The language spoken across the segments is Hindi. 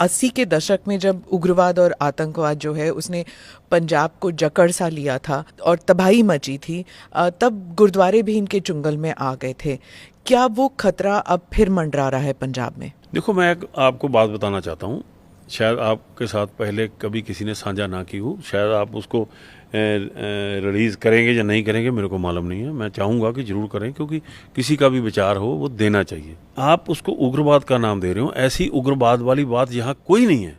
80 के दशक में जब उग्रवाद और आतंकवाद जो है उसने पंजाब को जकड़ सा लिया था और तबाही मची थी, तब गुरुद्वारे भी इनके चुंगल में आ गए थे। क्या वो खतरा अब फिर मंडरा रहा है पंजाब में? देखो, मैं आपको बात बताना चाहता हूँ, शायद आपके साथ पहले कभी किसी ने साझा ना की हो, शायद आप उसको रिलीज़ करेंगे या नहीं करेंगे मेरे को मालूम नहीं है। मैं चाहूँगा कि ज़रूर करें, क्योंकि किसी का भी विचार हो वो देना चाहिए। आप उसको उग्रवाद का नाम दे रहे हो, ऐसी उग्रवाद वाली बात यहाँ कोई नहीं है।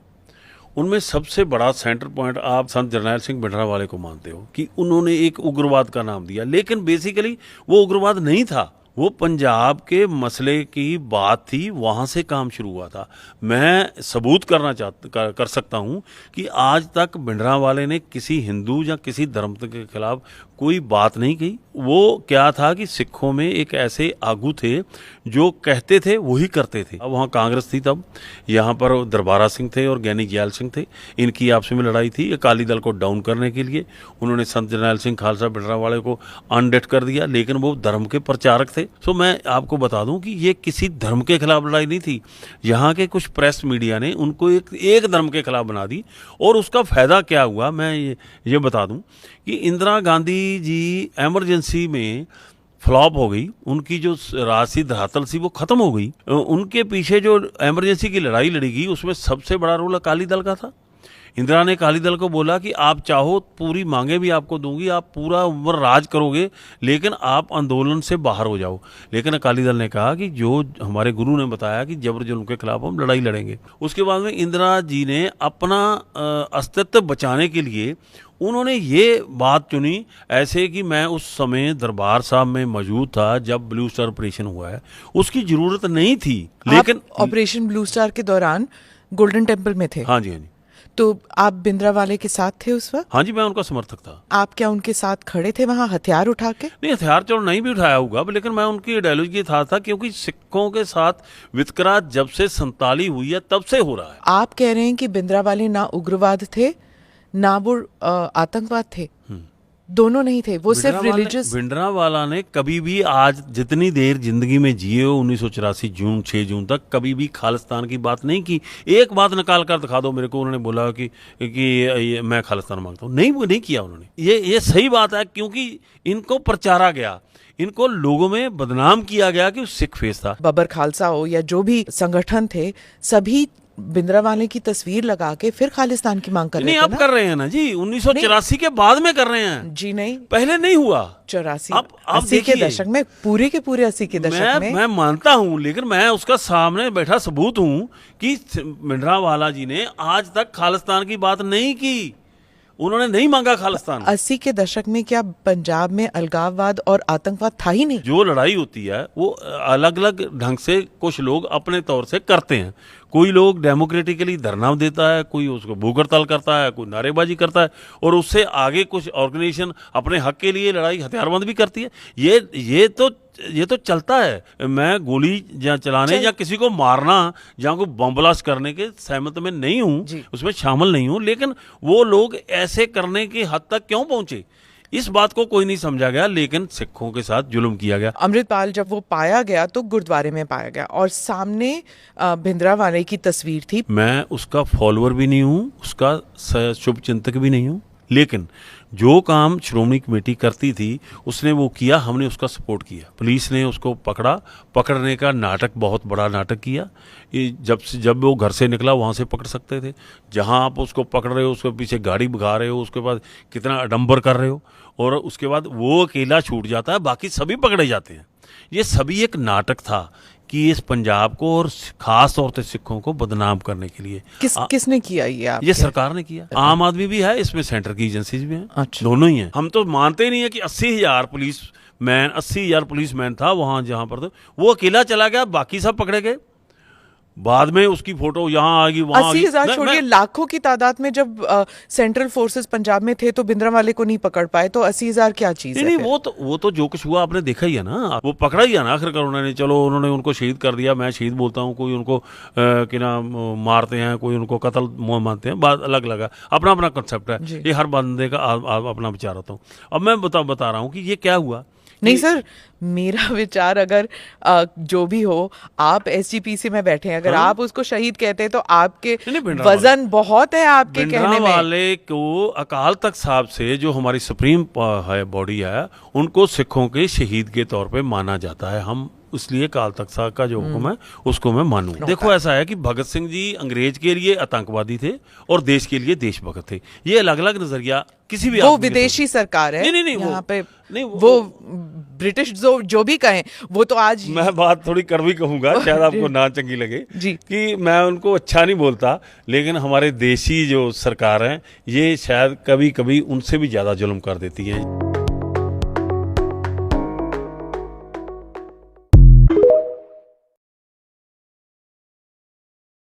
उनमें सबसे बड़ा सेंटर पॉइंट आप संत जरनैल सिंह भिंडरांवाले को मानते हो कि उन्होंने एक उग्रवाद का नाम दिया, लेकिन बेसिकली वो उग्रवाद नहीं था, वो पंजाब के मसले की बात थी, वहाँ से काम शुरू हुआ था। मैं सबूत कर सकता हूँ कि आज तक भिंडरांवाले ने किसी हिंदू या किसी धर्म के खिलाफ कोई बात नहीं कही। वो क्या था कि सिखों में एक ऐसे आगू थे जो कहते थे वही करते थे। अब वहाँ कांग्रेस थी, तब यहाँ पर दरबारा सिंह थे और ज्ञानी जैल सिंह थे। इनकी आपस में लड़ाई थी। अकाली दल को डाउन करने के लिए उन्होंने संत जरनैल सिंह खालसा भिंडरांवाले को अनडेट कर दिया, लेकिन वो धर्म के प्रचारक थे। तो मैं आपको बता दूं कि ये किसी धर्म के खिलाफ लड़ाई नहीं थी। यहाँ के कुछ प्रेस मीडिया ने उनको एक धर्म के खिलाफ बना दी, और उसका फायदा क्या हुआ मैं ये बता दूं कि इंदिरा गांधी जी एमरजेंसी में फ्लॉप हो गई। उनकी जो राजसी धरातल थी वो खत्म हो गई। उनके पीछे जो एमरजेंसी की लड़ाई लड़ी गई उसमें सबसे बड़ा रोल अकाली दल का था। इंदिरा ने अकाली दल को बोला कि आप चाहो पूरी मांगे भी आपको दूंगी, आप पूरा उम्र राज करोगे, लेकिन आप आंदोलन से बाहर हो जाओ। लेकिन अकाली दल ने कहा कि जो हमारे गुरु ने बताया कि जबर जुल्म के खिलाफ हम लड़ाई लड़ेंगे। उसके बाद में इंदिरा जी ने अपना अस्तित्व बचाने के लिए उन्होंने ये बात चुनी, ऐसे कि मैं उस समय दरबार साहब में मौजूद था जब ब्लू स्टार ऑपरेशन हुआ है, उसकी जरूरत नहीं थी। लेकिन ऑपरेशन ब्लू स्टार के दौरान गोल्डन टेम्पल में थे? हाँ जी, हाँ जी। तो आप भिंडरांवाले के साथ थे उस वक्त? हाँ जी, मैं उनका समर्थक था। आप क्या उनके साथ खड़े थे वहाँ हथियार उठा के? नहीं, हथियार चलो नहीं भी उठाया होगा, लेकिन मैं उनकी आइडियोलॉजी था क्योंकि सिखों के साथ वितकरा जब से संताली हुई है तब से हो रहा है। आप कह रहे हैं कि भिंडरांवाले ना उग्रवाद थे ना वो आतंकवाद थे, दोनों नहीं थे, वो सिर्फ रिलीजियस। भिंडरांवाला ने कभी भी, आज जितनी देर जिंदगी में जिए हो, 1984 जून 6 जून तक कभी भी खालिस्तान की बात नहीं की। एक बात निकाल कर दिखा दो मेरे को, उन्होंने बोला कि मैं खालिस्तान मांगता हूँ, नहीं, वो नहीं किया उन्होंने। ये सही बात है, क्योंकि इनको प्रचारा गया, इनको लोगों में बदनाम किया गया कि सिख फेस था। बबर खालसा हो या जो भी संगठन थे, सभी भिंडरांवाले की तस्वीर लगा के फिर खालिस्तान की मांग कर रहे थे। नहीं, अब कर रहे हैं ना जी, 1984 के बाद में कर रहे हैं जी। नहीं, पहले नहीं हुआ। 84 80 के दशक में, पूरे के पूरे 80 के दशक में। मैं मानता हूं, लेकिन मैं उसका सामने बैठा सबूत हूं कि भिंडरांवाला जी ने आज तक खालिस्तान की बात नहीं की, उन्होंने नहीं मांगा खालिस्तान। 80 के दशक में क्या पंजाब में अलगाववाद और आतंकवाद था ही नहीं? जो लड़ाई होती है वो अलग अलग ढंग से कुछ लोग अपने तौर से करते हैं। कोई लोग डेमोक्रेटिकली धरना देता है, कोई उसको भूख हड़ताल करता है, कोई नारेबाजी करता है, और उससे आगे कुछ ऑर्गेनाइजेशन अपने हक के लिए लड़ाई हथियारबंद भी करती है। ये तो चलता है। मैं गोली चलाने या किसी को मारना या को बम ब्लास्ट करने के सहमत में नहीं हूँ, उसमें शामिल नहीं हूँ, लेकिन वो लोग ऐसे करने की हद तक क्यों पहुंचे, इस बात को कोई नहीं समझा गया। लेकिन सिखों के साथ जुल्म किया गया। अमृतपाल जब वो पाया गया तो गुरुद्वारे में पाया गया और सामने भिंडरांवाले की तस्वीर थी। मैं उसका फॉलोअर भी नहीं हूँ, उसका शुभ चिंतक भी नहीं हूँ, लेकिन जो काम श्रोमणी कमेटी करती थी उसने वो किया, हमने उसका सपोर्ट किया। पुलिस ने उसको पकड़ने का नाटक, बहुत बड़ा नाटक किया। जब वो घर से निकला वहाँ से पकड़ सकते थे, जहाँ आप उसको पकड़ रहे हो उसके पीछे गाड़ी भगा रहे हो, उसके बाद कितना आडंबर कर रहे हो, और उसके बाद वो अकेला छूट जाता है, बाकी सभी पकड़े जाते हैं। ये सभी एक नाटक था कि इस पंजाब को और खास तौर से सिखों को बदनाम करने के लिए। किसने किया ये सरकार ने किया। आम आदमी भी है इसमें, सेंटर की एजेंसीज भी हैं। अच्छा। दोनों ही हैं। हम तो मानते ही नहीं है कि 80,000 पुलिसमैन था वहां जहां पर, तो वो अकेला चला गया, बाकी सब पकड़े गए। बाद में उसकी फोटो यहाँ आएगी, वहाँ 80,000 छोड़िए, लाखों की तादाद में जब सेंट्रल फोर्सेस पंजाब में थे तो भिंडरांवाले को नहीं पकड़ पाए, तो 80,000 क्या चीज है? नहीं, वो तो जो कुछ हुआ आपने देखा ही है ना, वो पकड़ा ही है ना आखिरकार उन्होंने। चलो, उन्होंने उनको शहीद कर दिया, मैं शहीद बोलता हूँ, कोई उनको मारते हैं, कोई उनको कत्ल मानते हैं, बात अलग अलग है, अपना अपना कंसेप्ट है। ये हर बंदे का अपना विचार होता हूँ। अब मैं बता रहा हूँ कि ये क्या हुआ नहीं सर, मेरा विचार अगर जो भी हो, आप एसजीपीसी में बैठे हैं, अगर आप उसको शहीद कहते हैं तो आपके नहीं, भिंडरावाले। वजन बहुत है आपके कहने में। वाले को अकाल तख्त साहब से जो हमारी सुप्रीम है बॉडी है, उनको सिखों के शहीद के तौर पे माना जाता है। हम इसलिए अकाल तख्त साहब का जो हुक्म है उसको मैं मानूं। देखो ऐसा है कि भगत सिंह जी अंग्रेज के लिए आतंकवादी थे और देश के लिए देशभक्त थे। ये अलग अलग नजरिया किसी भी वो आदमी के विदेशी सरकार है। नहीं, यहाँ पे नहीं, वो ब्रिटिश जो भी कहें, वो तो आज मैं बात थोड़ी कड़वी कहूंगा, शायद आपको ना चंगी लगे जी, कि मैं उनको अच्छा नहीं बोलता, लेकिन हमारे देशी जो सरकार है ये शायद कभी कभी उनसे भी ज्यादा जुल्म कर देती है।